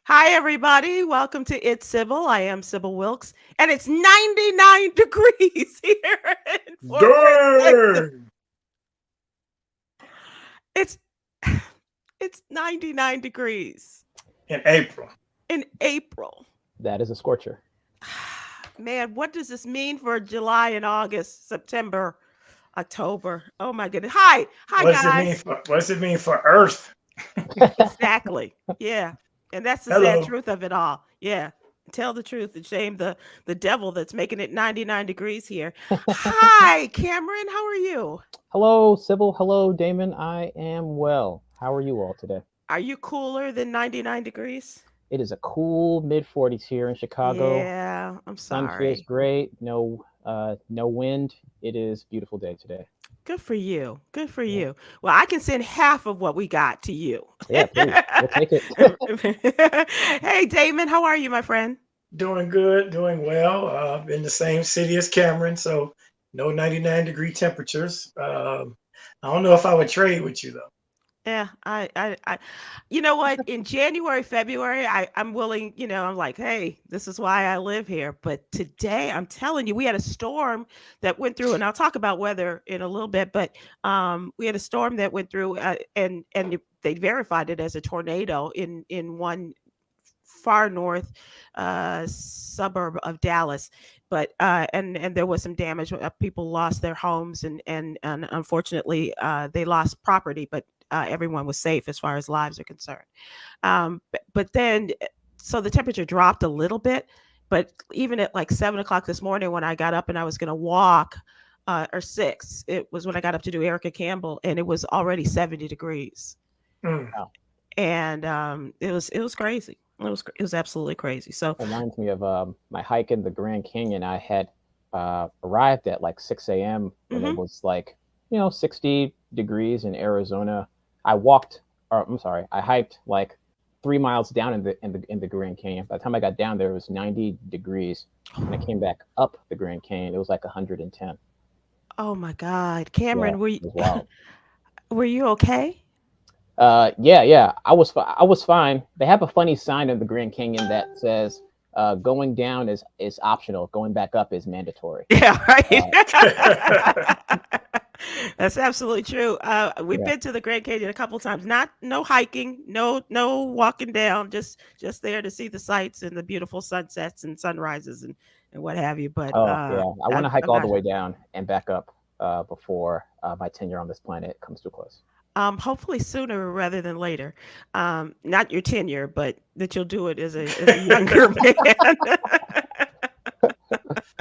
Hi, everybody. Welcome to It's Sybil. I am Sybil Wilkes, and it's 99 degrees here in Fort Worth, Texas. Dang! It's it's 99 degrees In April. in April. That is a scorcher. Man, what does this mean for July and August, September, October? Oh my goodness. Hi, What does it mean guys. for what does it mean for Earth? Exactly. Yeah. And that's the sad Hello. truth of it all. Yeah. Tell the truth and shame the devil that's making it 99 degrees here. Hi, Cameron. How are you? Hello, Sybil. Hello, Damon. I am well. How are you all today? Are you cooler than 99 degrees? It is a cool mid 40s here in Chicago. Yeah, I'm Sun feels sorry. great. No wind. It is a beautiful day today. Good for you. Good for Yeah, you. Well, I can send half of what we got to you. yeah, please. We'll take it. Hey, Damon, how are you, my friend? Doing good, doing well. In the same city as Cameron, so no 99-degree temperatures. I don't know if I would trade with you though. Yeah, you know what? In January, February, I'm willing, I'm like, hey, this is why I live here. But today, I'm telling you, we had a storm that went through, and I'll talk about weather in a little bit, but we had a storm that went through, they verified it as a tornado in one far north suburb of Dallas. But and there was some damage. People lost their homes, and unfortunately, they lost property, but everyone was safe as far as lives are concerned. But then, so the temperature dropped a little bit, but even at like 7 o'clock this morning when I got up and I was going to walk, or six, it was when I got up to do Erica Campbell, and it was already 70 degrees, Mm. Wow. and it was crazy. It was absolutely crazy. So Reminds me of my hike in the Grand Canyon. I had arrived at like 6 a.m. when it mhm. was like, 60 degrees in Arizona. I walked, or I'm sorry, I hiked like 3 miles down in the Grand Canyon. By the time I got down there, it was 90 degrees. When I came back up the Grand Canyon, it was like 110. Oh my God, Yeah, Cameron, it was wild. were you okay? Yeah. I was fine. They have a funny sign in the Grand Canyon that says, "Going down is optional. Going back up is mandatory." Yeah, Uh, right. That's absolutely true. We've yeah. been to the Grand Canyon a couple times. Not no hiking, no walking down, just there to see the sights and the beautiful sunsets and sunrises and what have you. But Oh, yeah. I want to hike I'm all not. the way down and back up before my tenure on this planet comes to a close. Hopefully sooner rather than later. Not your tenure, but that you'll do it as a younger man.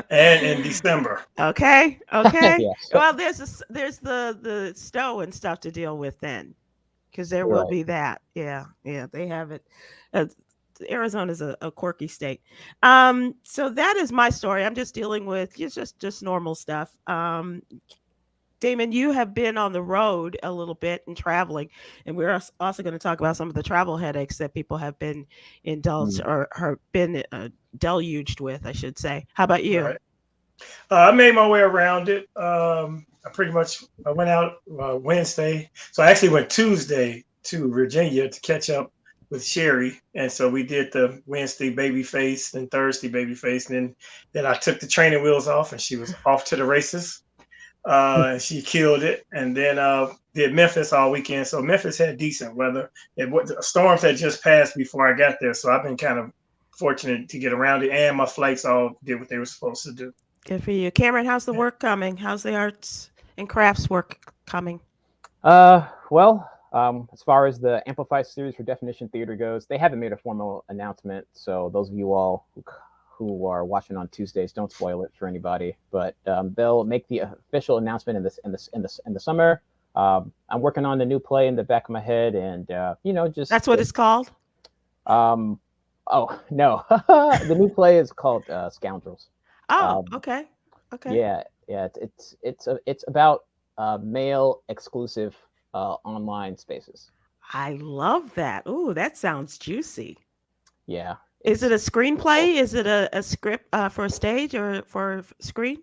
And in December. Okay, okay. Yes, Well, there's the snow and stuff to deal with then, because there you're will right. be that. Yeah, yeah, they have it. Uh, Arizona's a quirky state. So that is my story. I'm just dealing with just normal stuff. Damon, you have been on the road a little bit and traveling, and we're also going to talk about some of the travel headaches that people have been indulged Mm. or been deluged with, I should say. How about you? Right. I made my way around it. I went out Wednesday, so I actually went Tuesday to Virginia to catch up with Sherry, and so we did the Wednesday baby face, then Thursday baby face, and then I took the training wheels off, and she was off to the races. And she killed it, and then did Memphis all weekend. So Memphis had decent weather. Storms had just passed before I got there, so I've been kind of fortunate to get around it, and my flights all did what they were supposed to do. Good for you. Cameron, how's the work coming? How's the arts and crafts work coming? Well, as far as the Amplify series for Definition Theater goes, they haven't made a formal announcement. So those of you all who are watching on Tuesdays, don't spoil it for anybody. But they'll make the official announcement in the summer. I'm working on the new play in the back of my head, and just That's what it's called? um. Oh no, the new play is called Scoundrels. Oh, Um, okay. Okay. yeah. It's about male exclusive online spaces. I love that. Ooh, that sounds juicy. Yeah, Is it it's a pretty cool. screenplay? Is it a script for a stage or for screen?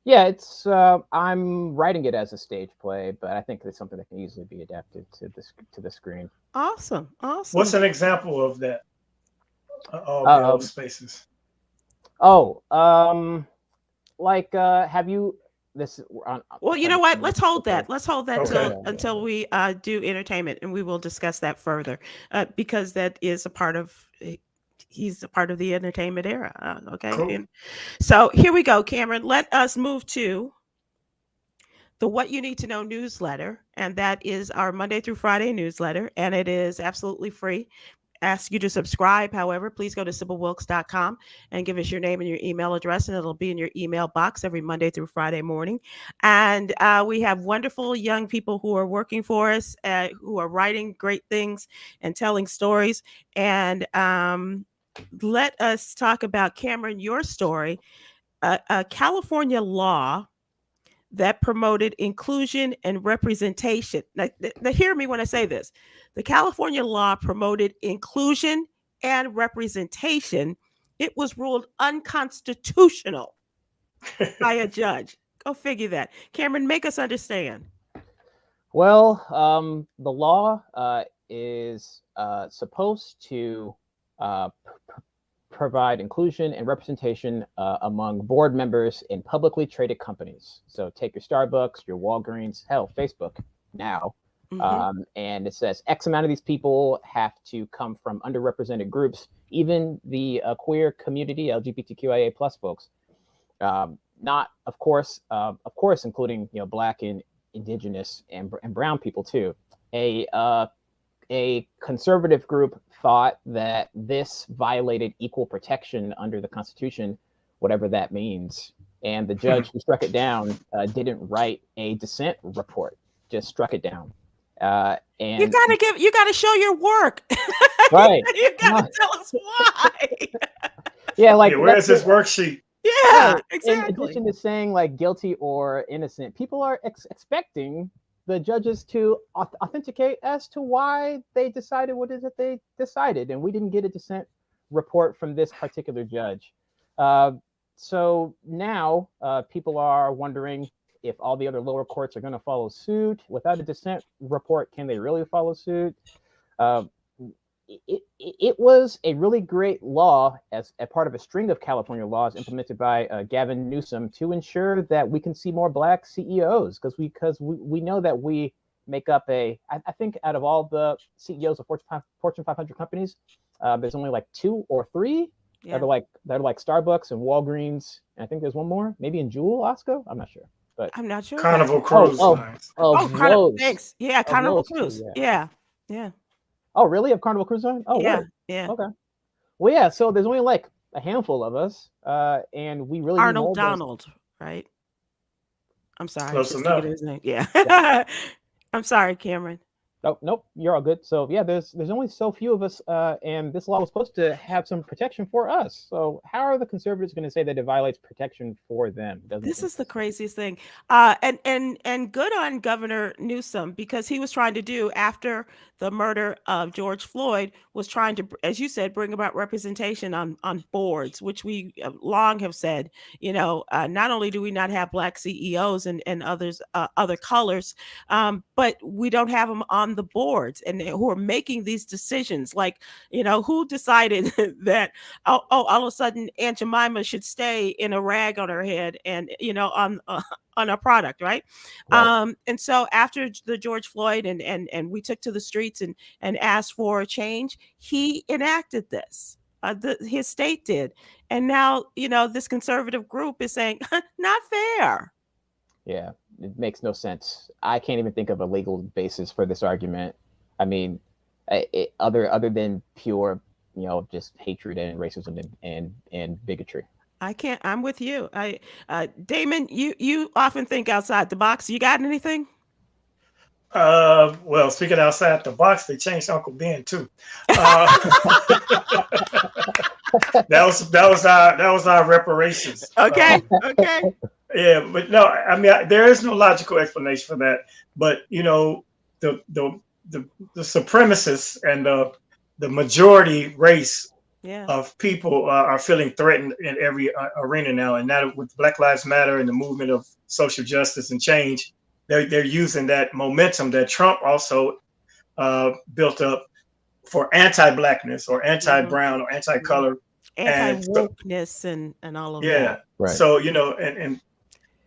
Yeah, it's I'm writing it as a stage play, but I think it's something that can easily be adapted to the screen. Awesome. What's Awesome. an example of that? all bail spaces. Have you this? Well, you know what? Let's hold that. Let's hold that Okay. until we do entertainment, and we will discuss that further because that is a part of. He's a part of the entertainment era. Okay. Cool. And so here we go, Cameron. Let us move to the What You Need to Know newsletter. And that is our Monday through Friday newsletter. And it is absolutely free. Ask you to subscribe. However, please go to SybilWilkes.com and give us your name and your email address, and it'll be in your email box every Monday through Friday morning. And we have wonderful young people who are working for us, who are writing great things and telling stories. And let us talk about, Khameron, your story, a California law that promoted inclusion and representation. Now, hear me when I say this. The California law promoted inclusion and representation. It was ruled unconstitutional by a judge. Go figure that. Khameron, make us understand. Well, the law is supposed to provide inclusion and representation among board members in publicly traded companies. So take your Starbucks, your Walgreens, hell, Facebook now. And it says X amount of these people have to come from underrepresented groups, even the queer community, LGBTQIA plus folks. Not, of course, including Black and Indigenous and brown people too. A conservative group thought that this violated equal protection under the Constitution, whatever that means. And the judge who struck it down didn't write a dissent report, just struck it down. And you gotta show your work. Right. You gotta tell us why. Yeah, like where's this worksheet? Yeah, exactly. In addition to saying like guilty or innocent, people are expecting the judges to authenticate as to why they decided what it is that they decided. And we didn't get a dissent report from this particular judge. So now people are wondering if all the other lower courts are going to follow suit. Without a dissent report, can they really follow suit? It was a really great law as a part of a string of California laws implemented by Gavin Newsom to ensure that we can see more Black CEOs, because we know that we make up I think out of all the CEOs of Fortune 500 companies, there's only like 2 or 3 that are like Starbucks and Walgreens, and I think there's one more, maybe in Jewel Osco. I'm not sure, but I'm not sure. Carnival Cruise Lines. Carnival. Thanks. Yeah, Carnival Cruise. Too, yeah. Oh, really? Of Carnival Cruise Line? Oh, yeah, word. Yeah. Okay. Well, yeah. So there's only like a handful of us, and we really Arnold Donald, right? I'm sorry. Close enough. His name. Yeah. I'm sorry, Khameron. Oh, nope, you're all good. So yeah, there's only so few of us, and this law was supposed to have some protection for us. So how are the conservatives going to say that it violates protection for them? This is the craziest thing. And good on Governor Newsom, because he was trying to do, after the murder of George Floyd, was trying to, as you said, bring about representation on boards, which we long have said, not only do we not have Black CEOs and others, other colors, but we don't have them on the boards and who are making these decisions. Like, who decided that, all of a sudden Aunt Jemima should stay in a rag on her head and, on a product, right? And so after the George Floyd and we took to the streets and asked for a change, he enacted this. His state did. And now, this conservative group is saying, not fair. Yeah, it makes no sense. I can't even think of a legal basis for this argument. I mean, other than pure, just hatred and racism and bigotry. I can't. I'm with you. Damon, you often think outside the box. You got anything? Well, speaking outside the box, they changed Uncle Ben too. That was our reparations. Okay. Yeah, but no, I mean, there is no logical explanation for that. But the supremacists and the majority race of people are feeling threatened in every arena now, and now with Black Lives Matter and the movement of social justice and change, they're using that momentum that Trump also built up for anti-blackness or Mhm. anti-brown or anti-color. Anti-wokeness and all of Yeah. that. Right. So, and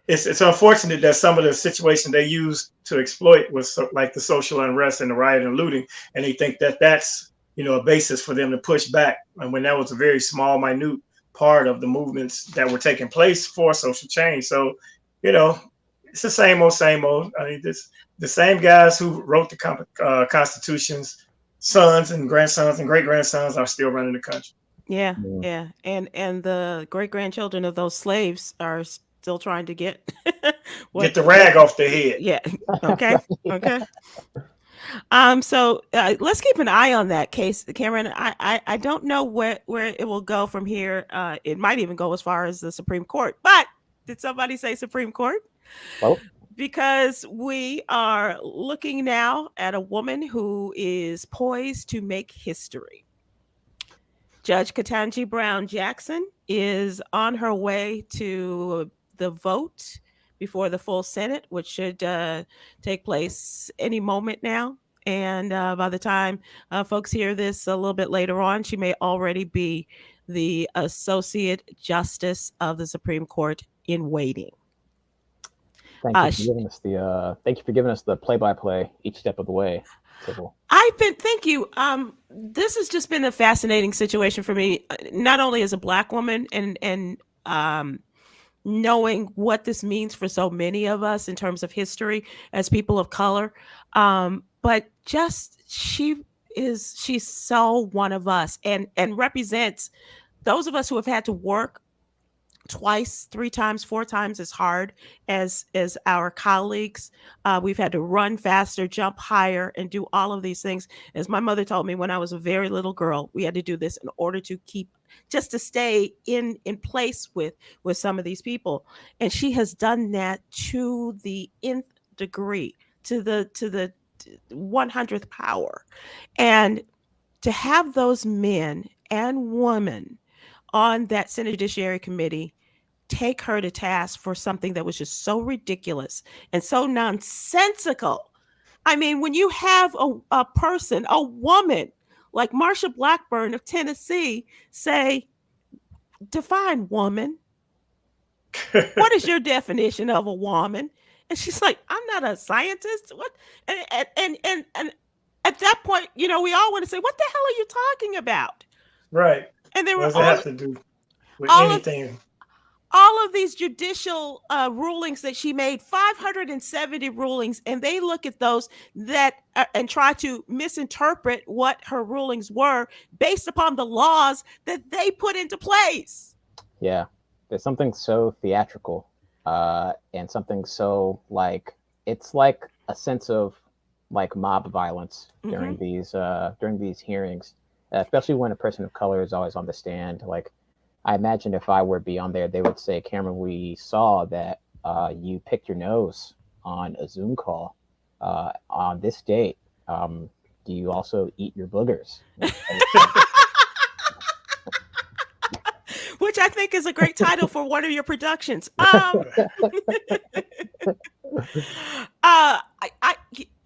it's unfortunate that some of the situation they use to exploit was like the social unrest and the riot and looting, and they think that that's a basis for them to push back, and when that was a very small, minute part of the movements that were taking place for social change. So, it's the same old, same old. I mean, the same guys who wrote the constitutions, sons and grandsons and great grandsons are still running the country. Yeah, Mm. yeah. And the great-grandchildren of those slaves are still trying to get Get the what rag off their head. yeah. Okay. Okay. So let's keep an eye on that case, Cameron. I don't know where it will go from here. It might even go as far as the Supreme Court. But did somebody say Supreme Court? Well, Because we are looking now at a woman who is poised to make history. Judge Ketanji Brown Jackson is on her way to the vote before the full Senate, which should take place any moment now. And by the time folks hear this a little bit later on, she may already be the Associate Justice of the Supreme Court in waiting. thank you for giving us the play-by-play each step of the way, Sybil. Thank you. This has just been a fascinating situation for me, not only as a Black woman and knowing what this means for so many of us in terms of history as people of color, but just she's so one of us and represents those of us who have had to work twice, three times, four times as hard as our colleagues. We've had to run faster, jump higher, and do all of these things. As my mother told me when I was a very little girl, we had to do this in order to to stay in place with some of these people. And she has done that to the nth degree, to the 100th power. And to have those men and women on that Senate Judiciary Committee take her to task for something that was just so ridiculous and so nonsensical. I mean, when you have a person, a woman like Marsha Blackburn of Tennessee say, define woman. What is your definition of a woman? And she's like, I'm not a scientist. What? And at that point, we all want to say, what the hell are you talking about? Right. And there What were does it have to do with all anything? All of these judicial rulings that she made, 570 rulings, and they look at those that and try to misinterpret what her rulings were based upon the laws that they put into place. Yeah, there's something so theatrical and something so it's like a sense of mob violence during these hearings, especially when a person of color is always on the stand. I imagine if I were be on there, they would say, Cameron, we saw that you picked your nose on a Zoom call on this date. Do you also eat your boogers? Which I think is a great title for one of your productions.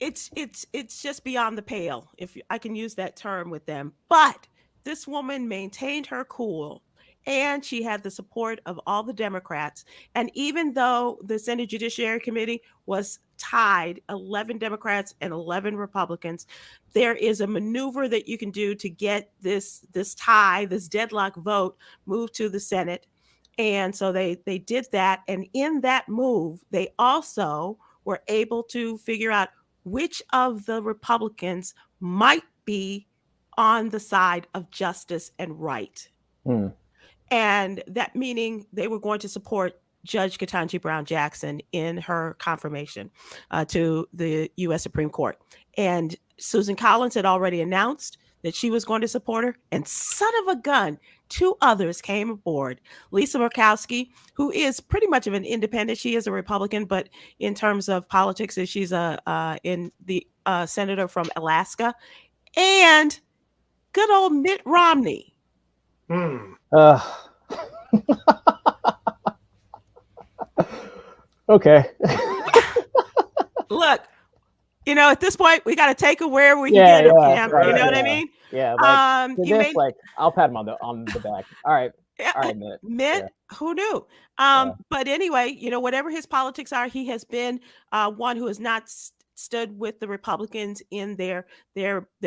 It's just beyond the pale, if I can use that term with them. But this woman maintained her cool. And she had the support of all the Democrats. And even though the Senate Judiciary Committee was tied, 11 Democrats and 11 Republicans, there is a maneuver that you can do to get this tie, this deadlock vote moved to the Senate. And so they did that. And in that move, they also were able to figure out which of the Republicans might be on the side of justice and right. And that meaning they were going to support Judge Ketanji Brown Jackson in her confirmation to the U.S. Supreme Court. And Susan Collins had already announced that she was going to support her. And son of a gun, two others came aboard. Lisa Murkowski, who is pretty much of an independent. She is a Republican, but in terms of politics, she's in the senator from Alaska. And good old Mitt Romney. Okay. Look, at this point, we got to take them wherever we can Yeah, get them, yeah, Cam. right, You know what I yeah. mean? Yeah, like You this, may, like I'll pat him on the back. All right, Mitt. Mitt, Yeah. who knew? But anyway, whatever his politics are, he has been one who has not stood with the Republicans in their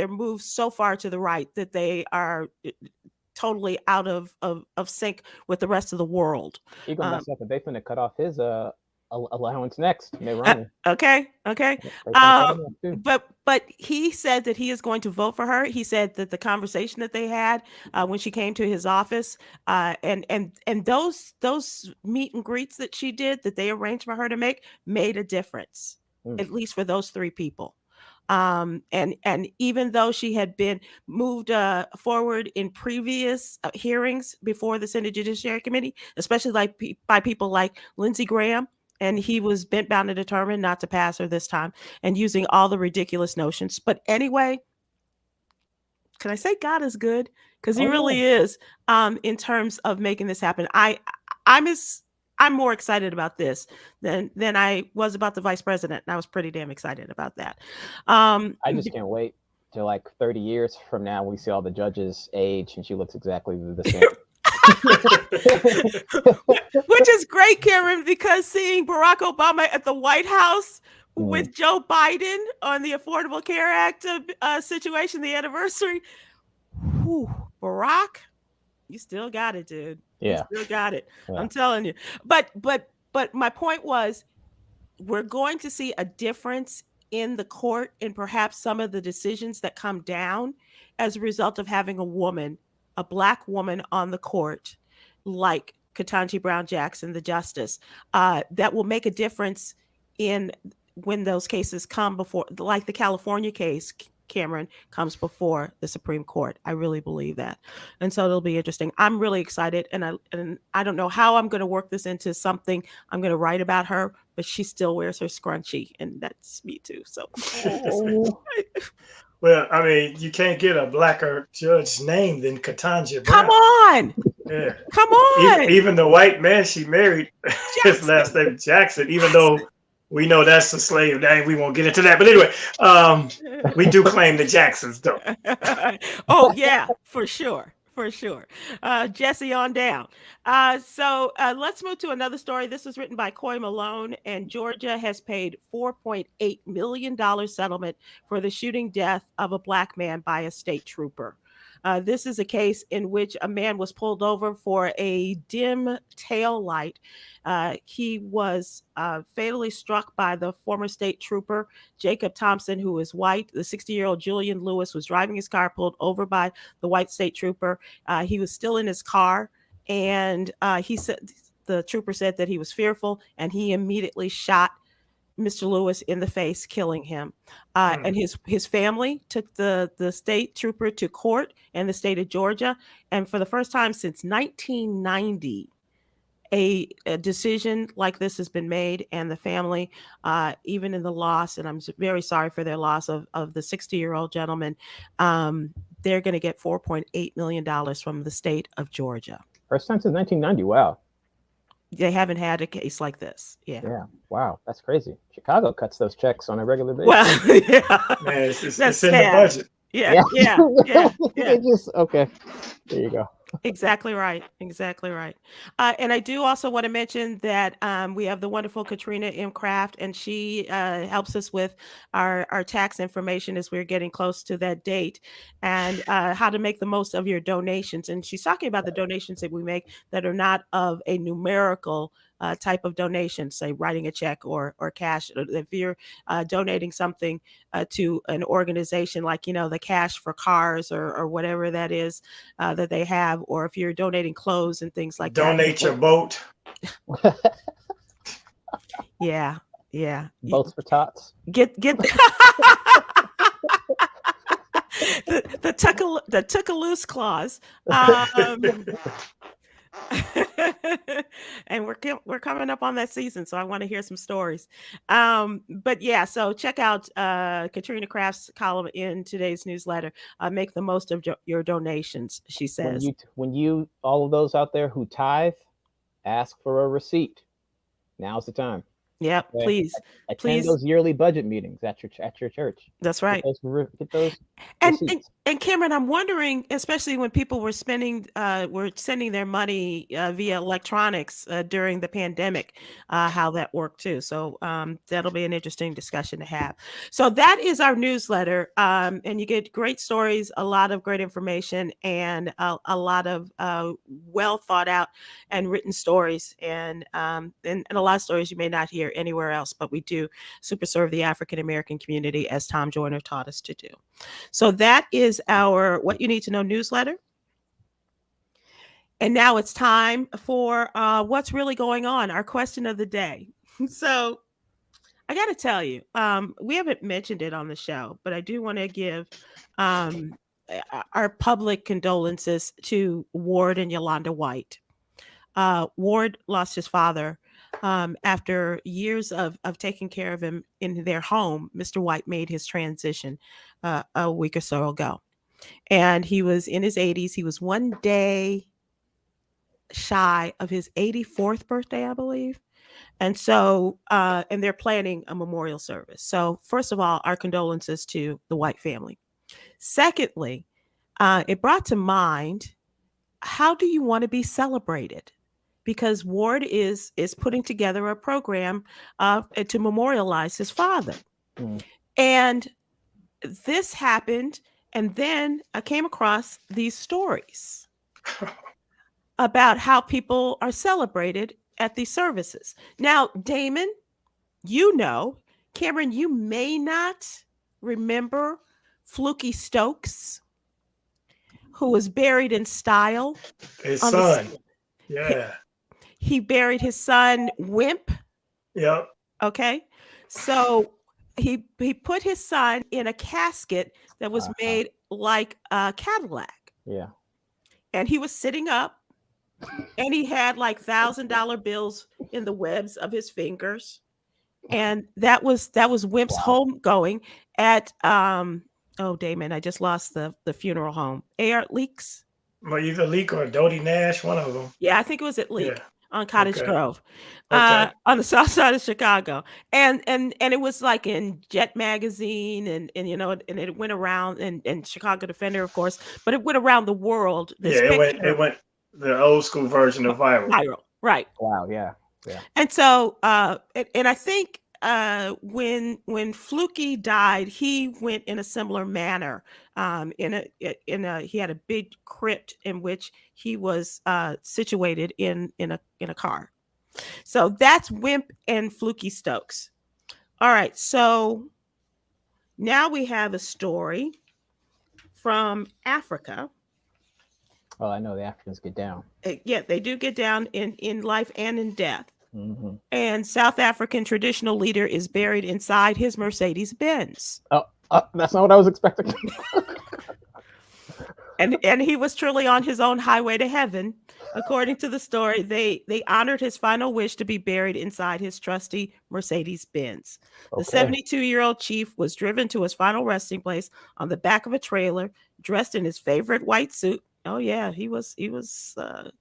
moves so far to the right that they are totally out of sync with the rest of the world. He gonna mess up, and they finna cut off his allowance next. Okay. But he said that he is going to vote for her. He said that the conversation that they had when she came to his office, and those meet and greets that she did, that they arranged for her to make, made a difference, at least for those three people. And even though she had been moved forward in previous hearings before the Senate Judiciary Committee, especially by people like Lindsey Graham, and he was bent, bound, and determined not to pass her this time, and using all the ridiculous notions. But anyway, can I say God is good? Because he really is, in terms of making this happen. I'm more excited about this than I was about the vice president. And I was pretty damn excited about that. I just can't wait till like 30 years from now we see all the judges age and she looks exactly the same. Which is great, Cameron, because seeing Barack Obama at the White House with Joe Biden on the Affordable Care Act situation, the anniversary. Whew, Barack, you still got it, dude. Yeah, you still got it. Yeah. I'm telling you. But my point was, we're going to see a difference in the court and perhaps some of the decisions that come down as a result of having a Black woman on the court, like Ketanji Brown Jackson, the justice, that will make a difference in when those cases come before, like the California case, Cameron, comes before the Supreme Court. I really believe that. And so it'll be interesting. I'm really excited. And I don't know how I'm going to work this into something I'm going to write about her, but she still wears her scrunchie, and that's me too. So. Well, I mean, you can't get a blacker judge name than Ketanji Brown. Come on. Yeah. Come on. Even the white man she married, his last name Jackson, even though we know that's a slave name. We won't get into that. But anyway, we do claim the Jacksons, though. Oh, yeah, for sure. For sure. Jesse, on down. So let's move to another story. This was written by Coy Malone, and Georgia has paid $4.8 million settlement for the shooting death of a Black man by a state trooper. This is a case in which a man was pulled over for a dim tail light. He was fatally struck by the former state trooper, Jacob Thompson, who is white. The 60-year-old Julian Lewis was driving his car, pulled over by the white state trooper. He was still in his car, and he said the trooper said that he was fearful, and he immediately shot Mr. Lewis in the face, killing him. And his family took the state trooper to court in the state of Georgia. And for the first time since 1990, a decision like this has been made, and the family, even in the loss, and I'm very sorry for their loss of the 60-year-old gentleman, they're going to get $4.8 million from the state of Georgia. First time since 1990. Wow. They haven't had a case like this. Yeah. Wow. That's crazy. Chicago cuts those checks on a regular basis. Well, yeah. Man, it's in the budget. Yeah. Okay. There you go. Exactly right. And I do also want to mention that we have the wonderful Katrina M. Kraft, and she helps us with our tax information as we're getting close to that date, and how to make the most of your donations. And she's talking about the donations that we make that are not of a numerical type of donation, say writing a check or cash. If you're donating something to an organization like, the Cash for Cars or whatever that is that they have, or if you're donating clothes and things like Donate your boat. Yeah. Boats for tots. Get the took a loose clause. And we're coming up on that season, so I want to hear some stories. But yeah, so check out Katrina Kraft's column in today's newsletter. Make the most of your donations, she says. When you all of those out there who tithe, ask for a receipt. Now's the time. Yeah, Okay? please, Attend please. those yearly budget meetings at your church. That's right. Get those And, receipts. and Cameron, I'm wondering, especially when people were sending their money via electronics during the pandemic, how that worked too. So that'll be an interesting discussion to have. So that is our newsletter, and you get great stories, a lot of great information, and a lot of well thought out and written stories, and a lot of stories you may not hear anywhere else. But we do super serve the African American community, as Tom Joyner taught us to do. So that is our What You Need to Know newsletter. And now it's time for what's really going on, our question of the day. So I got to tell you, we haven't mentioned it on the show, but I do want to give our public condolences to Ward and Yolanda White. Ward lost his father after years of taking care of him in their home. Mr. White made his transition a week or so ago, and he was in his 80s. He was one day shy of his 84th birthday, I believe. And so, and they're planning a memorial service. So, first of all, our condolences to the White family. Secondly, it brought to mind, how do you want to be celebrated? Because Ward is putting together a program to memorialize his father. And this happened, and then I came across these stories about how people are celebrated at these services. Now, Damon, Khameron, you may not remember Fluky Stokes, who was buried in style. His son. Yeah. He buried his son, Wimp. Yep. Okay. So he put his son in a casket that was made like a Cadillac. Yeah. And he was sitting up, and he had like $1,000 bills in the webs of his fingers. And that was Wimp's homegoing at Damon, I just lost the funeral home. Leaks. Well, either Leak or Dodie Nash, one of them. Yeah, I think it was at Leak. Yeah. On Cottage Grove, Okay. On the south side of Chicago, and it was like in Jet magazine, and it went around, and Chicago Defender, of course, but it went around the world. It went the old school version of viral, right? Wow, yeah. And so, and I think when Fluky died, he went in a similar manner. He had a big crypt in which he was situated in a car. So that's Wimp and Fluky Stokes. All right, so now we have a story from Africa. Well, I know the Africans get down. Yeah, they do get down in life and in death. Mm-hmm. And South African traditional leader is buried inside his Mercedes-Benz. Oh, that's not what I was expecting. and he was truly on his own highway to heaven. According to the story, they honored his final wish to be buried inside his trusty Mercedes-Benz. The 72-year-old chief was driven to his final resting place on the back of a trailer, dressed in his favorite white suit. Oh yeah, he was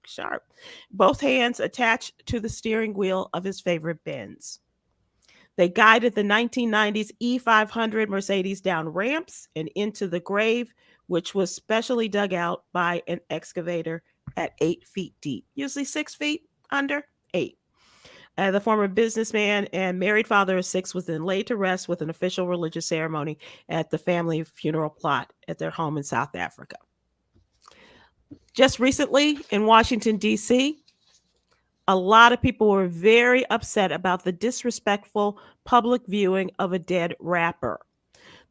sharp. Both hands attached to the steering wheel of his favorite Benz. They guided the 1990s E500 Mercedes down ramps and into the grave, which was specially dug out by an excavator at 8 feet deep. Usually 6 feet, under 8. The former businessman and married father of 6 was then laid to rest with an official religious ceremony at the family funeral plot at their home in South Africa. Just recently in Washington, D.C., a lot of people were very upset about the disrespectful public viewing of a dead rapper.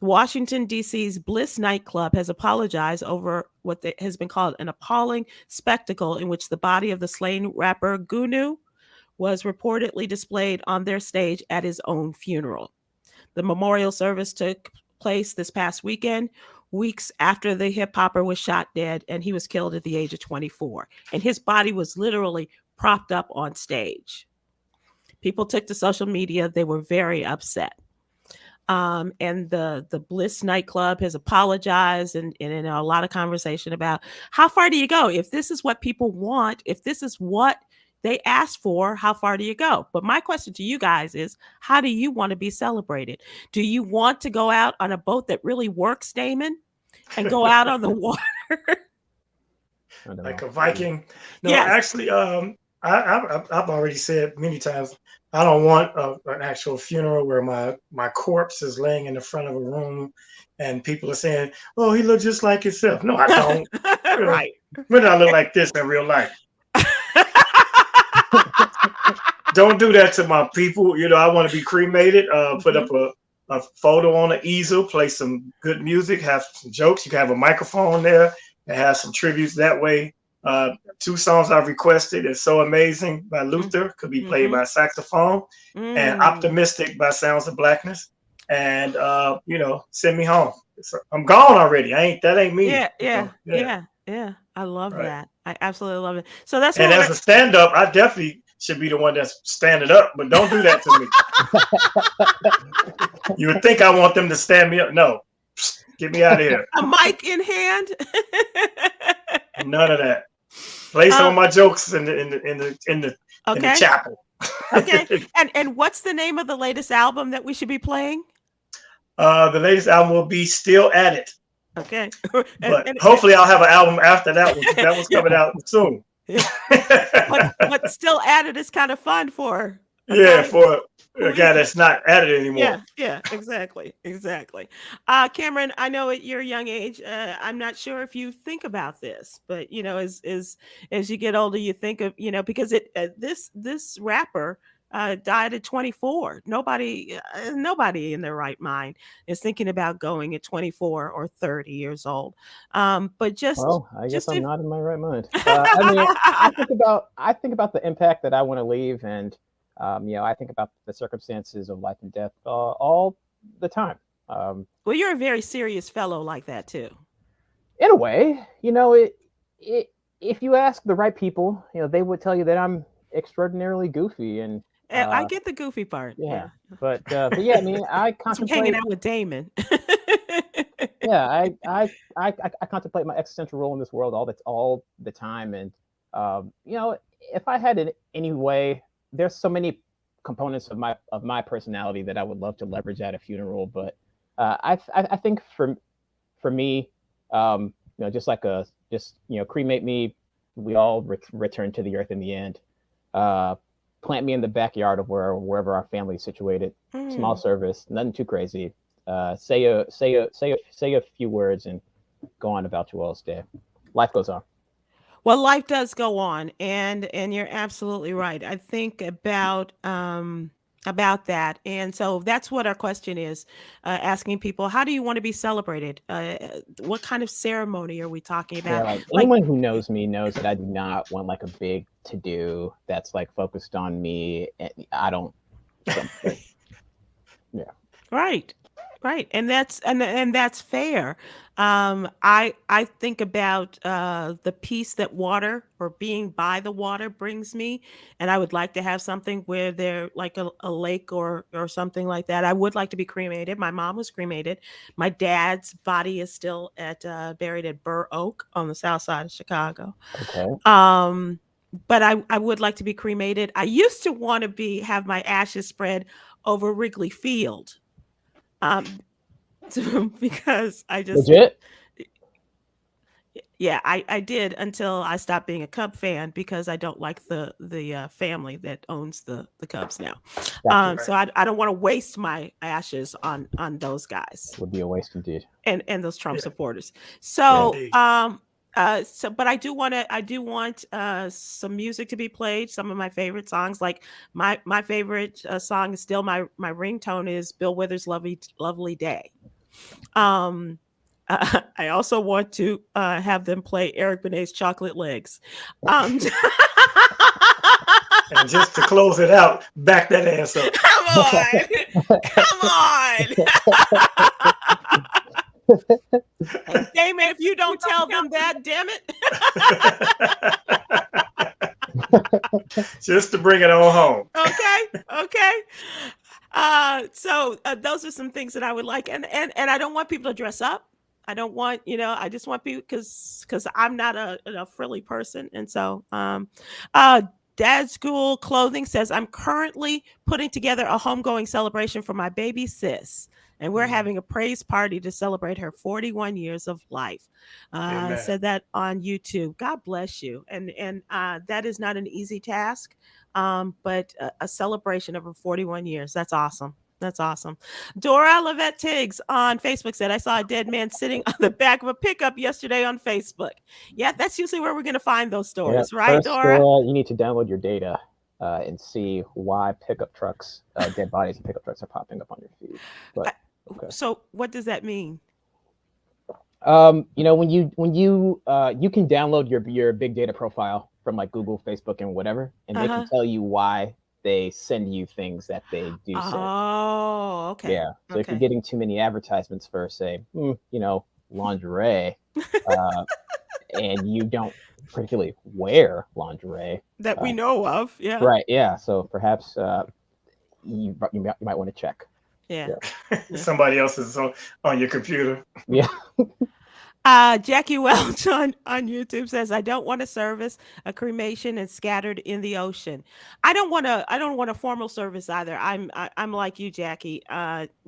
Washington, D.C.'s Bliss nightclub has apologized over what has been called an appalling spectacle in which the body of the slain rapper Gunu was reportedly displayed on their stage at his own funeral. The memorial service took place this past weekend, weeks after the hip-hopper was shot dead, and he was killed at the age of 24. And his body was literally propped up on stage. People took to social media. They were very upset. And the Bliss nightclub has apologized, and a lot of conversation about how far do you go? If this is what people want, if this is what they ask for, how far do you go? But my question to you guys is, how do you want to be celebrated? Do you want to go out on a boat that really works, Damon, and go out on the water? Like a Viking? No, Yes. actually, I've already said many times, I don't want an actual funeral where my corpse is laying in the front of a room and people are saying, "Oh, he looks just like himself." No, I don't. Right. When I look like this in real life. Don't do that to my people. I want to be cremated. Put up a photo on an easel, play some good music, have some jokes. You can have a microphone there and have some tributes that way. 2 songs I've requested is "So Amazing" by Luther, could be played by saxophone, and "Optimistic" by Sounds of Blackness, and "Send Me Home." I'm gone already. That ain't me. Yeah. I love that. I absolutely love it. So that's and as a stand-up, I definitely should be the one that's standing up, but don't do that to me. You would think I want them to stand me up. No, get me out of here. A mic in hand. None of that. Play some of my jokes in the chapel. Okay. And what's the name of the latest album that we should be playing? The latest album will be "Still at It." Okay. But hopefully I'll have an album after that one. That one's coming out soon. But "Still at It" is kind of fun for for a guy that's not at it anymore. Yeah, exactly. Khameron, I know at your young age, I'm not sure if you think about this, but as you get older, you think of because this rapper died at 24. Nobody in their right mind is thinking about going at 24 or 30 years old. But just I guess I'm not in my right mind. I mean, I think about the impact that I want to leave, and I think about the circumstances of life and death all the time. Well, you're a very serious fellow like that too. In a way, if you ask the right people, they would tell you that I'm extraordinarily goofy, and I get the goofy part. Yeah. But yeah, I mean, I contemplate hanging out with Damon. Yeah, I contemplate my existential role in this world all the time, and if I had it any way, there's so many components of my personality that I would love to leverage at a funeral, but I think for me, cremate me, we all return to the earth in the end. Plant me in the backyard of wherever our family is situated. Small service, nothing too crazy. Say a few words and go on about your all's day. Life goes on. Well, life does go on, and you're absolutely right. I think about that, and so that's what our question is, asking people, how do you want to be celebrated? What kind of ceremony are we talking about? Yeah, anyone who knows me knows that I do not want like a big to-do that's like focused on me. I don't. Yeah. Right. And that's fair. I think about the peace that water or being by the water brings me, and I would like to have something where there like a lake or something like that. I would like to be cremated. My mom was cremated. My dad's body is still buried at Burr Oak on the south side of Chicago. Okay. But I would like to be cremated. I used to want to have my ashes spread over Wrigley Field. Because I just legit. Yeah, I did until I stopped being a Cub fan because I don't like the family that owns the Cubs now. So I don't want to waste my ashes on those guys. Would be a waste indeed. And those Trump supporters. So but I do want some music to be played. Some of my favorite songs, like my favorite song is still my ringtone is Bill Withers' Lovely Day. I also want to have them play Eric Benet's Chocolate Legs. And just to close it out, back that ass up. Come on. Damon, if you don't tell them that, damn it. Just to bring it on home. Okay. So those are some things that I would like, and I don't want people to dress up. I don't want, I just want people because I'm not a frilly person, and so Dad School Clothing says, I'm currently putting together a homegoing celebration for my baby sis, and we're having a praise party to celebrate her 41 years of life. Amen. Said that on YouTube. God bless you. And that is not an easy task, but a celebration of her 41 years. That's awesome. That's awesome. Dora Lavette Tiggs on Facebook said, I saw a dead man sitting on the back of a pickup yesterday on Facebook. Yeah, that's usually where we're going to find those stories, right, First, Dora? you need to download your data and see why pickup trucks, dead bodies and pickup trucks are popping up on your feed. But okay. So what does that mean? When you can download your big data profile from like Google, Facebook, and whatever, and they can tell you why they send you things that they do send. Oh, okay. Yeah. So if you're getting too many advertisements for, say, lingerie, and you don't particularly wear lingerie that we know of, yeah. Right. Yeah. So perhaps you might want to check. Yeah. Somebody else is on your computer. Yeah. Jackie Welch on YouTube says, I don't want a service, a cremation, and scattered in the ocean. I don't want a formal service either. I'm like you, Jackie.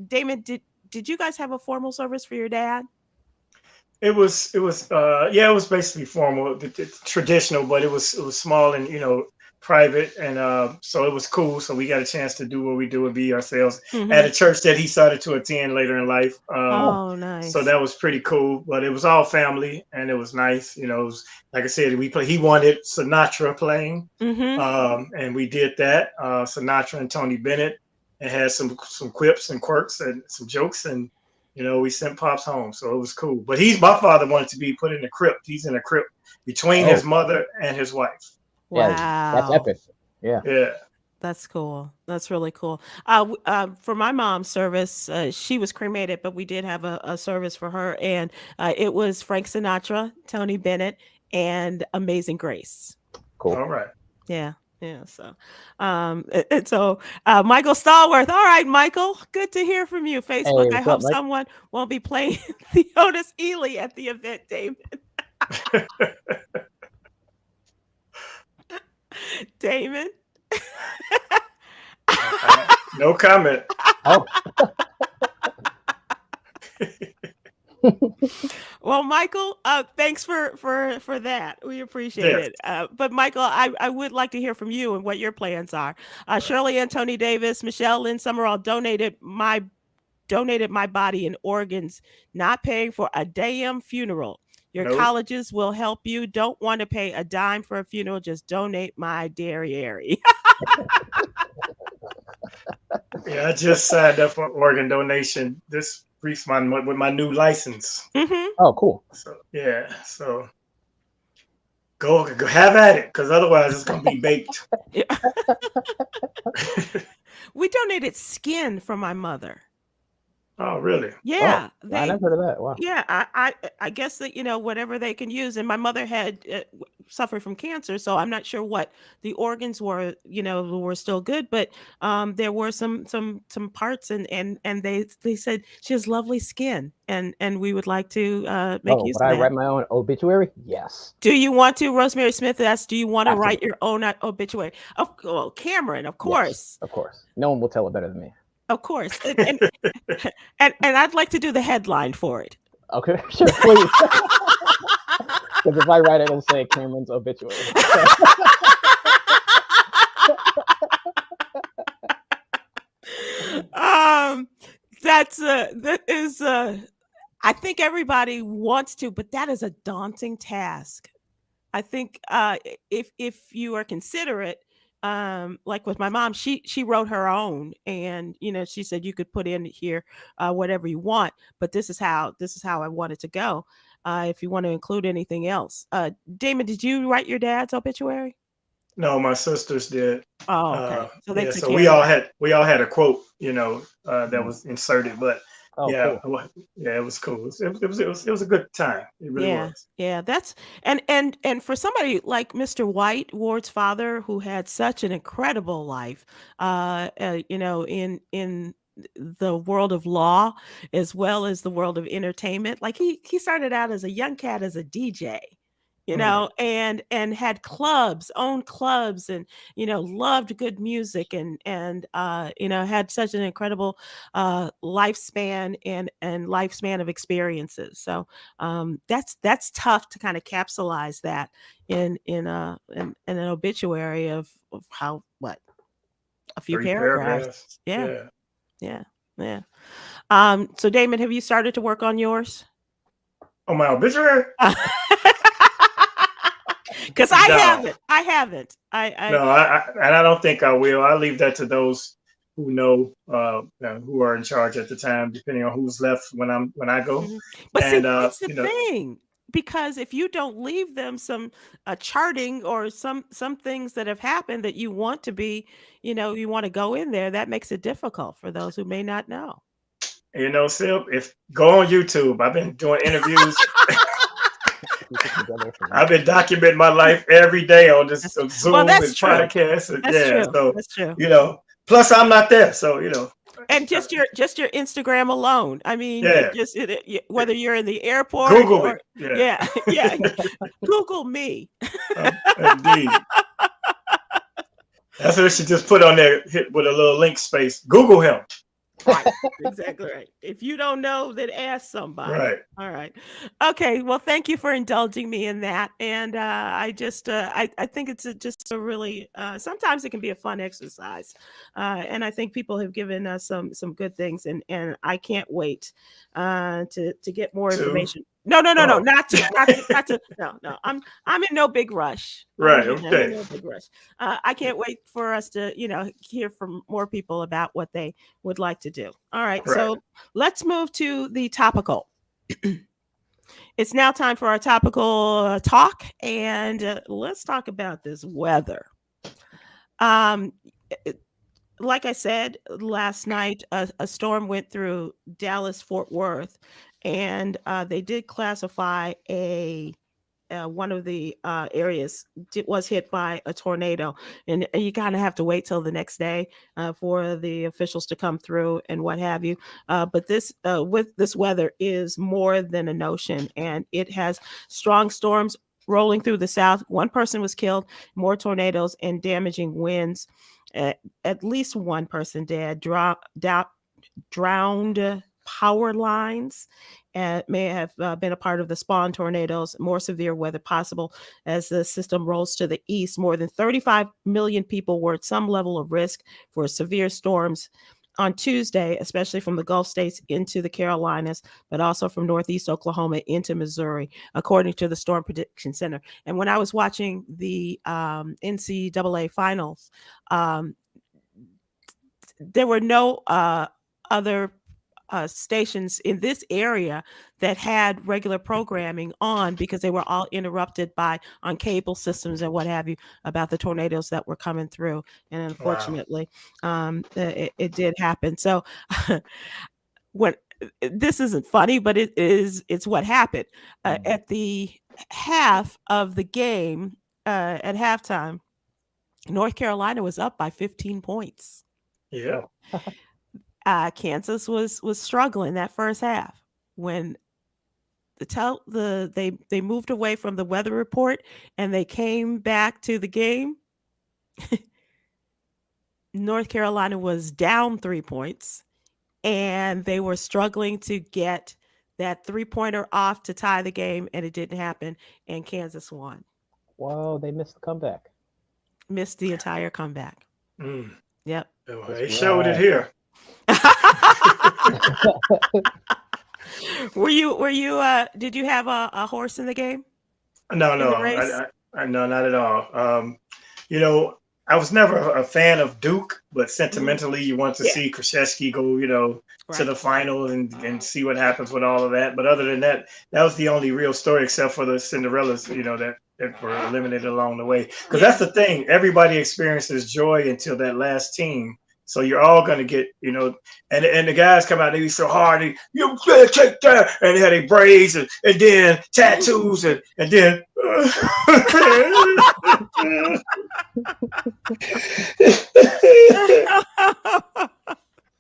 Damon, did you guys have a formal service for your dad? It was basically formal, traditional, but it was small and private, and so it was cool. So we got a chance to do what we do and be ourselves at a church that he started to attend later in life. Oh, nice. So that was pretty cool. But it was all family, and it was nice. It was, like I said, he wanted Sinatra playing, and we did that. Sinatra and Tony Bennett, and had some quips and quirks and some jokes, and we sent Pops home. So it was cool. But my father wanted to be put in a crypt. He's in a crypt between his mother and his wife. Wow. Yeah, that's epic. Yeah. Yeah. That's cool. That's really cool. For my mom's service, she was cremated, but we did have a service for her, and it was Frank Sinatra, Tony Bennett, and Amazing Grace. Cool. All right. Yeah. Yeah. So, Michael Stallworth. All right, Michael. Good to hear from you. Facebook. Hey, I hope someone won't be playing Theodis Ely at the event, Damon. Damon. No comment. Oh. Well, Michael, thanks for that. We appreciate it. But Michael, I would like to hear from you and what your plans are. Shirley and Tony Davis, Michelle Lynn Summerall donated my body and organs, not paying for a damn funeral. Your colleges will help you. Don't want to pay a dime for a funeral. Just donate my derriere. Yeah, I just signed up for organ donation this brief month with my new license. Oh, cool. So yeah, so go have at it, because otherwise it's gonna be baked. We donated skin from my mother. Oh, really? Yeah. Oh, I never heard of that. Wow. Yeah, I guess that, whatever they can use. And my mother had suffered from cancer, so I'm not sure what the organs were, were still good, but there were some parts, and they said she has lovely skin, and we would like to make use of that. Would I write my own obituary? Yes. Do you want to? Rosemary Smith asks, do you want to write your own obituary? Khameron, of course. Yes, of course. No one will tell it better than me. Of course. And I'd like to do the headline for it. Okay, sure, please. Because if I write it, it'll say Khameron's obituary. That is I think everybody wants to, but that is a daunting task. I think if you are considerate, like with my mom, she wrote her own, and she said you could put in here whatever you want, but this is how I want it to go. If you want to include anything else, Damon, did you write your dad's obituary? No, my sisters did. Oh, okay. So they so we all had a quote, that was inserted, but cool. It was cool. It was a good time. It really was. Yeah, that's and for somebody like Mr. White, Ward's father, who had such an incredible life, in the world of law as well as the world of entertainment. Like he started out as a young cat as a DJ, you know, and had owned clubs, and loved good music, and had such an incredible lifespan and lifespan of experiences. So that's tough to kind of capsulize that in an obituary of how what a few 3 paragraphs. Yeah. Yeah. So Damon, have you started to work on yours? Oh, my obituary? Because No. I haven't. No, and I don't think I will. I leave that to those who know, who are in charge at the time, depending on who's left when I go. But see, And that's the thing. Because if you don't leave them some charting or some things that have happened that you want to be, you want to go in there, that makes it difficult for those who may not know. Syb, if go on YouTube, I've been doing interviews. I've been documenting my life every day on this Zoom and podcasts. True. That's true. Plus I'm not there, so And just your Instagram alone. I mean, whether you're in the airport, Google it. Yeah. Google me. Indeed. That's what I should just put on there, hit with a little link space. Google him. Right. Exactly right. If you don't know, then ask somebody. Right. All right. Okay. Well, thank you for indulging me in that. And I just I think it's just a really sometimes it can be a fun exercise. And I think people have given us some good things, and I can't wait to get more information. No, not to. No. I'm in no big rush. Right. I'm in no big rush. I can't wait for us to hear from more people about what they would like to do. All right. So let's move to the topical. It's now time for our topical talk, and let's talk about this weather. Like I said last night, a storm went through Dallas-Fort Worth, and they did classify one of the areas was hit by a tornado, and you kind of have to wait till the next day for the officials to come through and what have you. But this with this weather is more than a notion, and it has strong storms rolling through the South. One person was killed, more tornadoes and damaging winds. At least one person dead, drowned power lines, and may have been a part of the spawn tornadoes. More severe weather possible as the system rolls to the east. More than 35 million people were at some level of risk for severe storms on Tuesday, especially from the Gulf states into the Carolinas, but also from Northeast Oklahoma into Missouri, according to the Storm Prediction Center. And when I was watching the NCAA finals, there were no other stations in this area that had regular programming on, because they were all interrupted on cable systems and what have you about the tornadoes that were coming through. And unfortunately, it did happen. So this isn't funny, but it's what happened. At the half of the game, at halftime, North Carolina was up by 15 points. Yeah. Kansas was struggling that first half when they moved away from the weather report and they came back to the game. North Carolina was down 3 points, and they were struggling to get that 3-pointer off to tie the game, and it didn't happen, and Kansas won. Whoa, they missed the comeback. Missed the entire comeback. Yep. They showed it here. Were you did you have a horse in the game? No, I no, not at all. I was never a fan of Duke, but sentimentally you want to see Krzyzewski go, to the finals and see what happens with all of that. But other than that, that was the only real story, except for the Cinderellas, that were eliminated along the way. Because that's the thing, everybody experiences joy until that last team. So you're all gonna get, and the guys come out, they be so hard, you can't take that, and they had their braids and then tattoos and then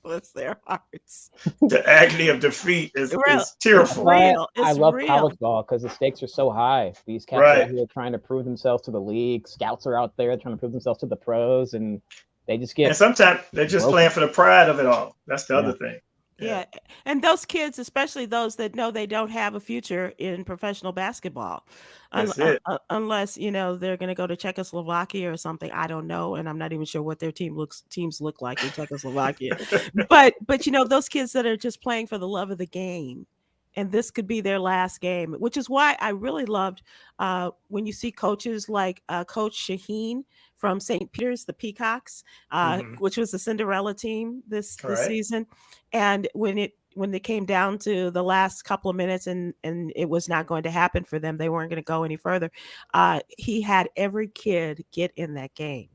bless their hearts. The agony of defeat is It's tearful. real. I It's love real. college ball because the stakes are so high. These cats are Right. out here trying to prove themselves to the league. Scouts are out there trying to prove themselves to the pros, and they just And get sometimes they're just broken. playing for the pride of it all. That's the Yeah. other thing. Yeah. And those kids, especially those that know they don't have a future in professional basketball, That's it. unless they're going to go to Czechoslovakia or something. I don't know, and I'm not even sure what their teams look like in Czechoslovakia. but those kids that are just playing for the love of the game, and this could be their last game, which is why I really loved when you see coaches like Coach Shaheen from St. Peter's, the Peacocks, which was the Cinderella team this Right. season. And when they came down to the last couple of minutes and it was not going to happen for them, they weren't going to go any further. He had every kid get in that game.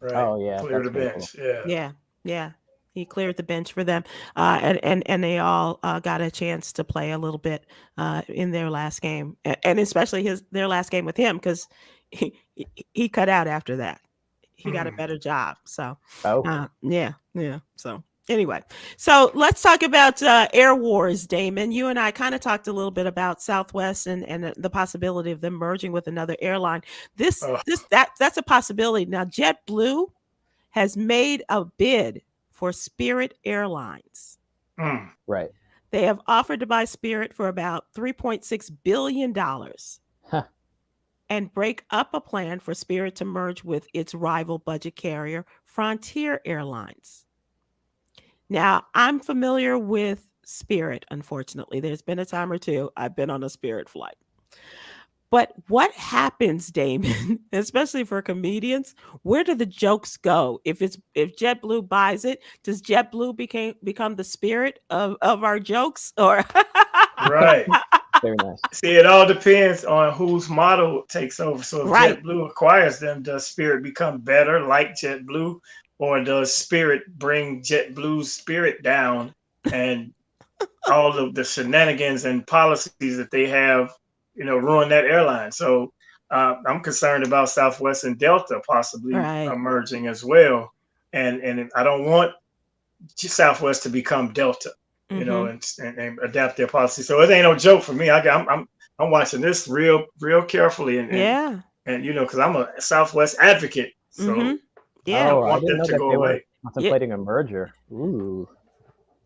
Right. Oh yeah, Clear the that's pretty bench. cool. Yeah. He cleared the bench for them, and they all got a chance to play a little bit in their last game, and especially their last game with him, because he cut out after that. He got a better job. So, yeah. So anyway, so let's talk about Air Wars, Damon. You and I kind of talked a little bit about Southwest and the possibility of them merging with another airline. That's a possibility. Now, JetBlue has made a bid for Spirit Airlines. Right. They have offered to buy Spirit for about $3.6 billion and break up a plan for Spirit to merge with its rival budget carrier, Frontier Airlines. Now, I'm familiar with Spirit, unfortunately. There's been a time or two I've been on a Spirit flight. But what happens, Damon, especially for comedians, where do the jokes go? If JetBlue buys it, does JetBlue become the Spirit of our jokes? Or Right. Very nice. See, it all depends on whose model takes over. So if Right. JetBlue acquires them, does Spirit become better like JetBlue? Or does Spirit bring JetBlue's spirit down and all of the shenanigans and policies that they have, ruin that airline? So I'm concerned about Southwest and Delta possibly merging as well. And I don't want Southwest to become Delta, and adapt their policy. So it ain't no joke for me. I'm watching this real carefully and because I'm a Southwest advocate. So yeah, I don't want them to go away. Contemplating a merger. Ooh.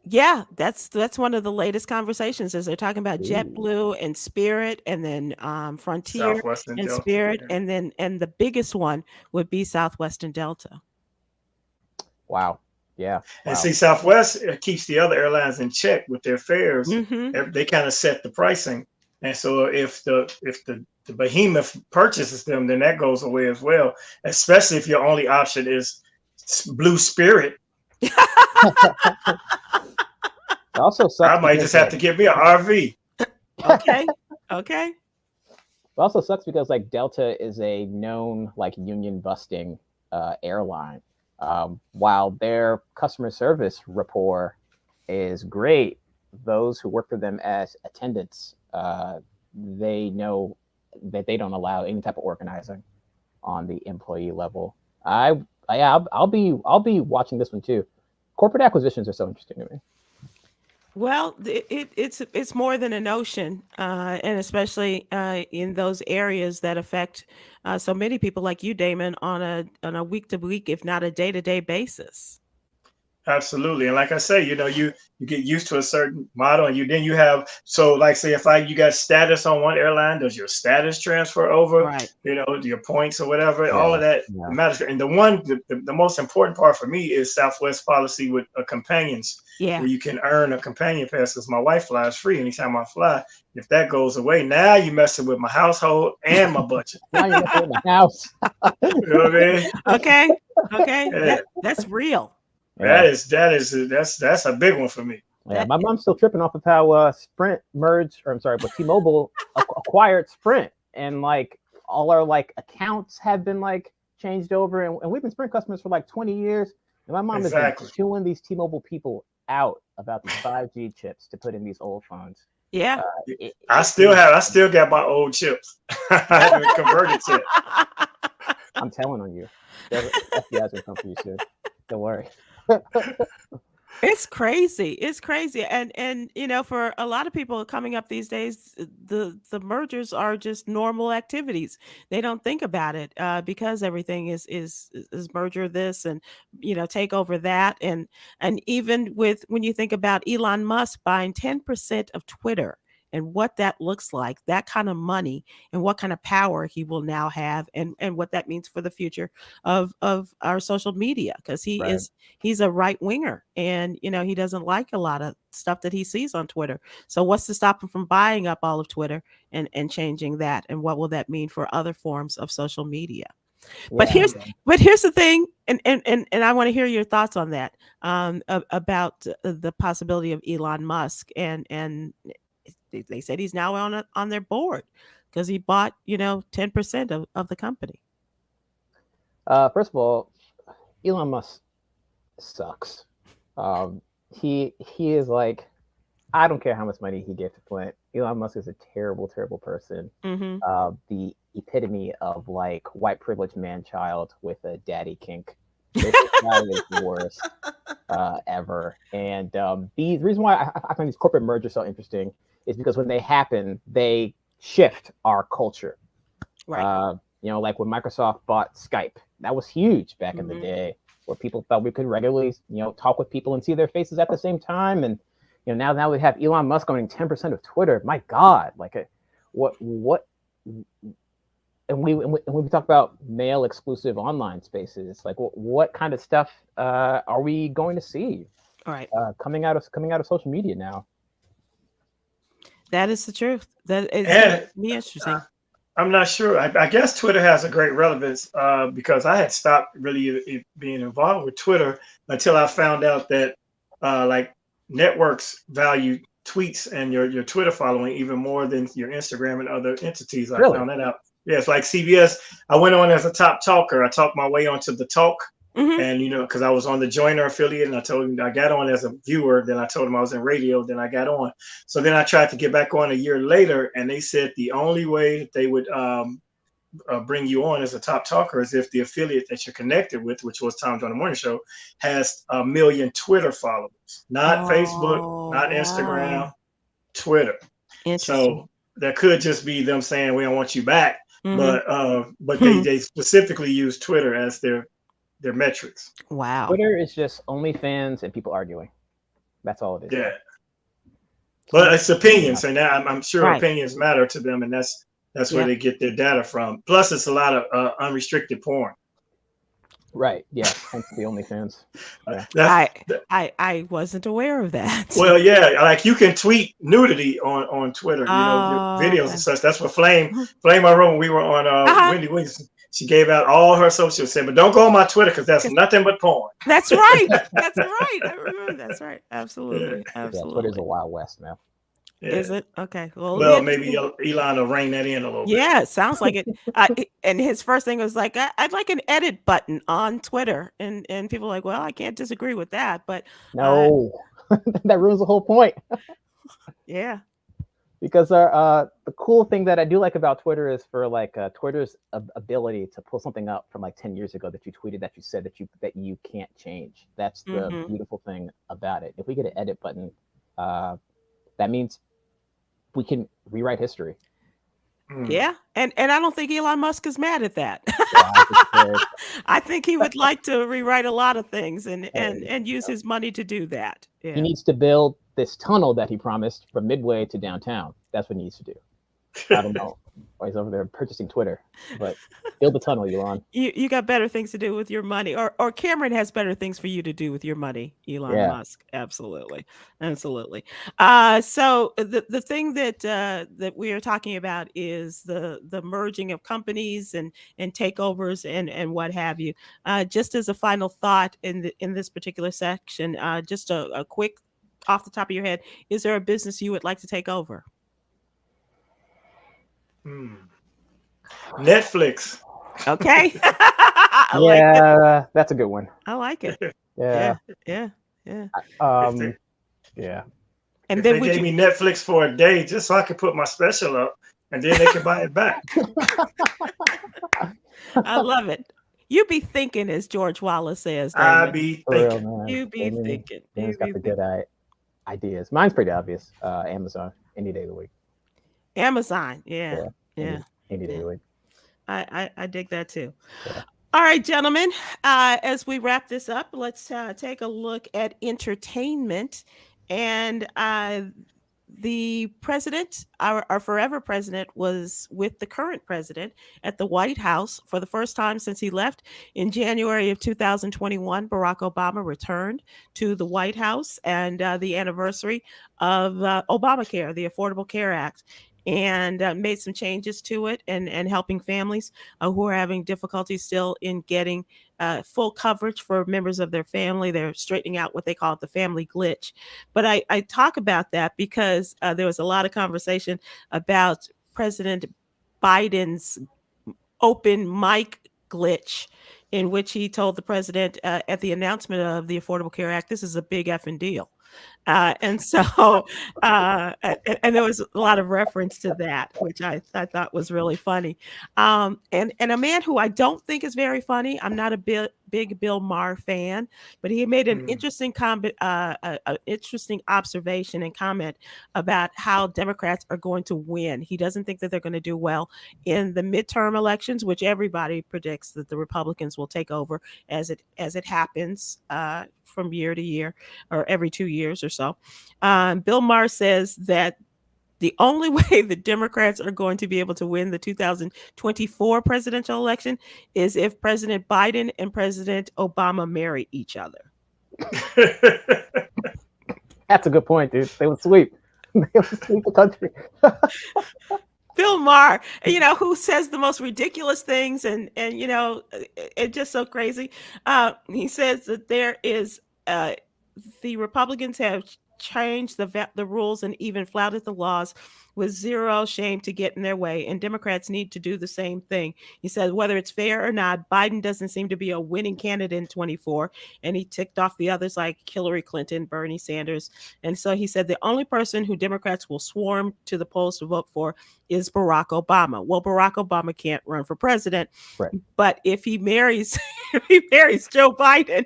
Yeah, that's one of the latest conversations as they're talking about JetBlue and Spirit, and then Frontier Southwest and Delta, Spirit, and the biggest one would be Southwest and Delta. Wow. Yeah. And see, Southwest keeps the other airlines in check with their fares. They kind of set the pricing, and so if the behemoth purchases them, then that goes away as well. Especially if your only option is Blue Spirit. Also sucks. I might just have to get me an RV. Okay. It also sucks because Delta is a known union busting airline. While their customer service rapport is great, those who work for them as attendants, they know that they don't allow any type of organizing on the employee level. I'll be watching this one too. Corporate acquisitions are so interesting to me. Well, it's more than a notion, and especially in those areas that affect so many people like you, Damon, on a week-to-week, if not a day-to-day basis. Absolutely, and like I say, you get used to a certain model, and then you have say if you got status on one airline, does your status transfer over? Right. Your points or whatever, all of that matters. And the most important part for me is Southwest policy with companions. Yeah. Where you can earn a companion pass because my wife flies free anytime I fly. If that goes away, now you're messing with my household and my budget. Now you're messing with my house. You know what I mean? Okay. Yeah. That's real. That's a big one for me. Yeah, my mom's still tripping off of how Sprint merged, but T-Mobile acquired Sprint, and all our accounts have been changed over, and we've been Sprint customers for 20 years, and my mom has been chewing these T-Mobile people out about these 5G chips to put in these old phones. Yeah, I still got my old chips. I haven't converted yet. I'm telling on you, FBI's gonna come for you soon. Don't worry. It's crazy. It's crazy. And for a lot of people coming up these days, the mergers are just normal activities. They don't think about it because everything is merger this and take over that and even with when you think about Elon Musk buying 10% of Twitter and what that looks like, that kind of money and what kind of power he will now have and what that means for the future of our social media because Right. he's a right winger and he doesn't like a lot of stuff that he sees on Twitter. So what's to stop him from buying up all of Twitter and changing that? And what will that mean for other forms of social media? But Yeah. here's the thing, and I want to hear your thoughts on that about the possibility of Elon Musk and they said he's now on their board because he bought 10% of the company. First of all, Elon Musk sucks. He is like, I don't care how much money he gave to Flint. Elon Musk is a terrible, terrible person. Mm-hmm. The epitome of like white privileged man child with a daddy kink. This guy is the worst ever. And the reason why I find these corporate mergers so interesting is because when they happen, they shift our culture. Right. Like when Microsoft bought Skype, that was huge back in the day, where people felt we could regularly, talk with people and see their faces at the same time. And now we have Elon Musk owning 10% of Twitter. My God, like what? And when we talk about male exclusive online spaces, like what kind of stuff are we going to see? All right. Coming out of social media now. That is the truth. That is me interesting. I'm not sure. I guess Twitter has a great relevance because I had stopped really being involved with Twitter until I found out that like networks value tweets and your Twitter following even more than your Instagram and other entities. I found that out. Yeah, it's like CBS. I went on as a top talker. I talked my way onto the talk. And because I was on the Joiner affiliate, and I told him I got on as a viewer. Then I told him I was in radio. Then I got on. So then I tried to get back on a year later, and they said the only way that they would bring you on as a top talker is if the affiliate that you're connected with, which was Tom Joyner Morning Show, has 1 million Twitter followers, not Facebook, not Instagram, Twitter. So that could just be them saying we don't want you back, but they specifically use Twitter as their metrics. Wow. Twitter is just OnlyFans and people arguing. That's all it is. Yeah. But it's opinions, and I'm sure opinions matter to them, and that's where they get their data from. Plus, it's a lot of unrestricted porn. Right. Yeah. Hence the OnlyFans. Yeah. I wasn't aware of that. Well, yeah, like you can tweet nudity on Twitter, videos and such. That's what Flame I wrote when we were on Wendy Williams. She gave out all her social, said, but don't go on my Twitter because that's nothing but porn. That's right. That's right. I remember. That's right. Absolutely. Yeah. Absolutely. Twitter's a Wild West now. Yeah. Is it? Okay. Well, maybe Elon will rein that in a little bit. Yeah, it sounds like it. And his first thing was like, I'd like an edit button on Twitter. And people are like, well, I can't disagree with that. But no, that ruins the whole point. Yeah. Because the cool thing that I do like about Twitter is for like Twitter's ability to pull something up from like 10 years ago that you tweeted that you said that you can't change. That's the beautiful thing about it. If we get an edit button, that means we can rewrite history. Yeah, and I don't think Elon Musk is mad at that. I think he would like to rewrite a lot of things and use his money to do that. Yeah. He needs to build this tunnel that he promised from Midway to downtown. That's what he needs to do. I don't know. Or he's over there purchasing Twitter, but build the tunnel, Elon. You got better things to do with your money, or Khameron has better things for you to do with your money, Elon Musk. Absolutely. So the thing that we are talking about is the merging of companies and takeovers and what have you. Just as a final thought in this particular section, just a quick off the top of your head, is there a business you would like to take over? Netflix. Okay. That's a good one. I like it. Yeah. Yeah. And then they gave me Netflix for a day just so I could put my special up, and then they can buy it back. I love it. You be thinking, as George Wallace says, I Damon. be For real, thinking. man. You be thinking. Damon's You got be the thinking. good ideas. Mine's pretty obvious. Amazon, any day of the week. Amazon. Yeah. Yeah. Any day of the week. I dig that too. Yeah. All right, gentlemen. As we wrap this up, let's take a look at entertainment. And the president, our forever president, was with the current president at the White House for the first time since he left in January of 2021. Barack Obama returned to the White House and the anniversary of Obamacare, the Affordable Care Act, and made some changes to it and helping families who are having difficulty still in getting full coverage for members of their family. They're straightening out what they call the family glitch. But I talk about that because there was a lot of conversation about President Biden's open mic glitch, in which he told the president at the announcement of the Affordable Care Act, this is a big effing deal. And so, and there was a lot of reference to that, which I thought was really funny. And a man who I don't think is very funny. I'm not a big Bill Maher fan, but he made an interesting interesting observation and comment about how Democrats are going to win. He doesn't think that they're going to do well in the midterm elections, which everybody predicts that the Republicans will take over as it happens from year to year or every 2 years or so. Bill Maher says that the only way the Democrats are going to be able to win the 2024 presidential election is if President Biden and President Obama marry each other. That's a good point, dude. They would sweep. They would sweep the country. Bill Maher, who says the most ridiculous things and it's just so crazy. He says that there is the Republicans have changed the rules and even flouted the laws with zero shame to get in their way, and Democrats need to do the same thing. He said whether it's fair or not, Biden doesn't seem to be a winning candidate in 24, and he ticked off the others like Hillary Clinton, Bernie Sanders. And so he said the only person who Democrats will swarm to the polls to vote for is Barack Obama. Well, Barack Obama can't run for president, right? But if he marries Joe Biden,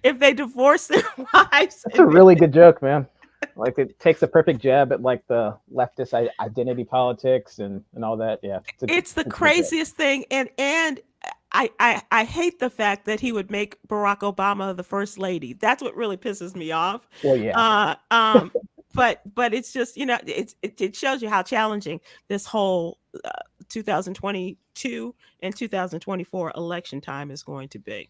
if they divorce their wives, that's a really good joke, man. Like, it takes a perfect jab at like the leftist identity politics and all that. Yeah, it's the craziest thing, and I hate the fact that he would make Barack Obama the first lady. That's what really pisses me off. Well, yeah. But it's just it shows you how challenging this whole 2022 and 2024 election time is going to be.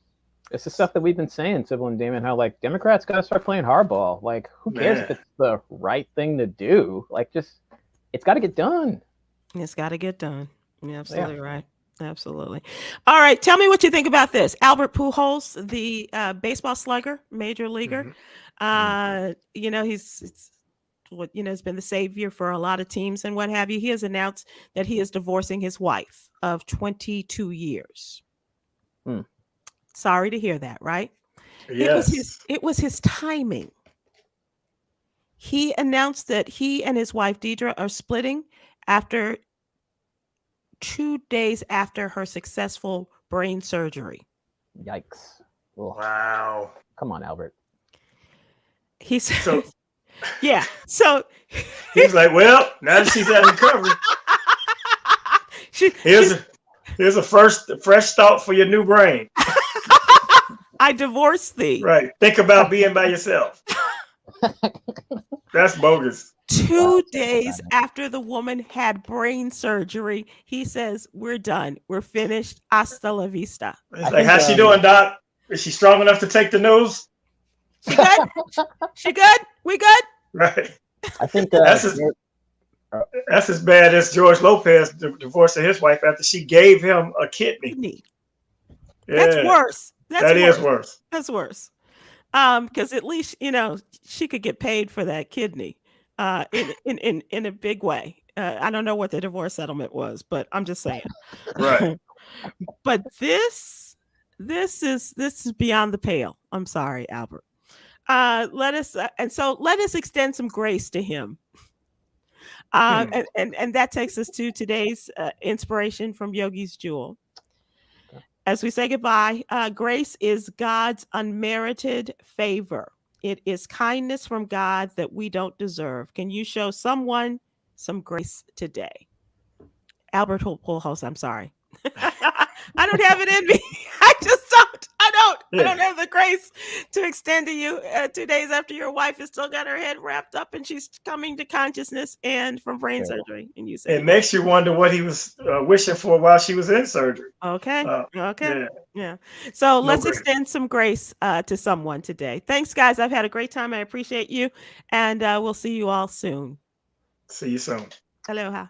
It's the stuff that we've been saying, Sybil and Damon, how like Democrats got to start playing hardball. Like, who cares if it's the right thing to do? Like, it's got to get done. It's got to get done. You're absolutely right. Absolutely. All right. Tell me what you think about this. Albert Pujols, the baseball slugger, major leaguer. He's has been the savior for a lot of teams and what have you. He has announced that he is divorcing his wife of 22 years. Sorry to hear that, right? Yes. It was his timing. He announced that he and his wife Deidre are splitting after 2 days after her successful brain surgery. Yikes. Ugh. Wow. Come on, Albert. He said, yeah. So he's like, well, now that she's out of recovery, here's a fresh thought for your new brain. I divorced thee. Right. Think about being by yourself. That's bogus. 2 days after the woman had brain surgery, he says, we're done. We're finished. Hasta la vista. It's like, how's she doing, Doc? Is she strong enough to take the news? She good? She good? We good? Right. I think that's as bad as George Lopez divorcing his wife after she gave him a kidney. Yeah. That's worse. That is worse. That's worse. Because at least she could get paid for that kidney, in a big way. I don't know what the divorce settlement was, but I'm just saying. Right. But this is beyond the pale. I'm sorry, Albert. Let us extend some grace to him. And that takes us to today's inspiration from Yogi's Jewel. as we say goodbye, grace is God's unmerited favor. It is kindness from God that we don't deserve. Can you show someone some grace today? Albert Pujols, I'm sorry. I don't have it in me. I just don't. I don't have the grace to extend to you 2 days after your wife has still got her head wrapped up and she's coming to consciousness and from brain surgery. And you say it makes you wonder what he was wishing for while she was in surgery. Okay. Yeah. So let's extend some grace to someone today. Thanks, guys. I've had a great time. I appreciate you. And we'll see you all soon. See you soon. Aloha.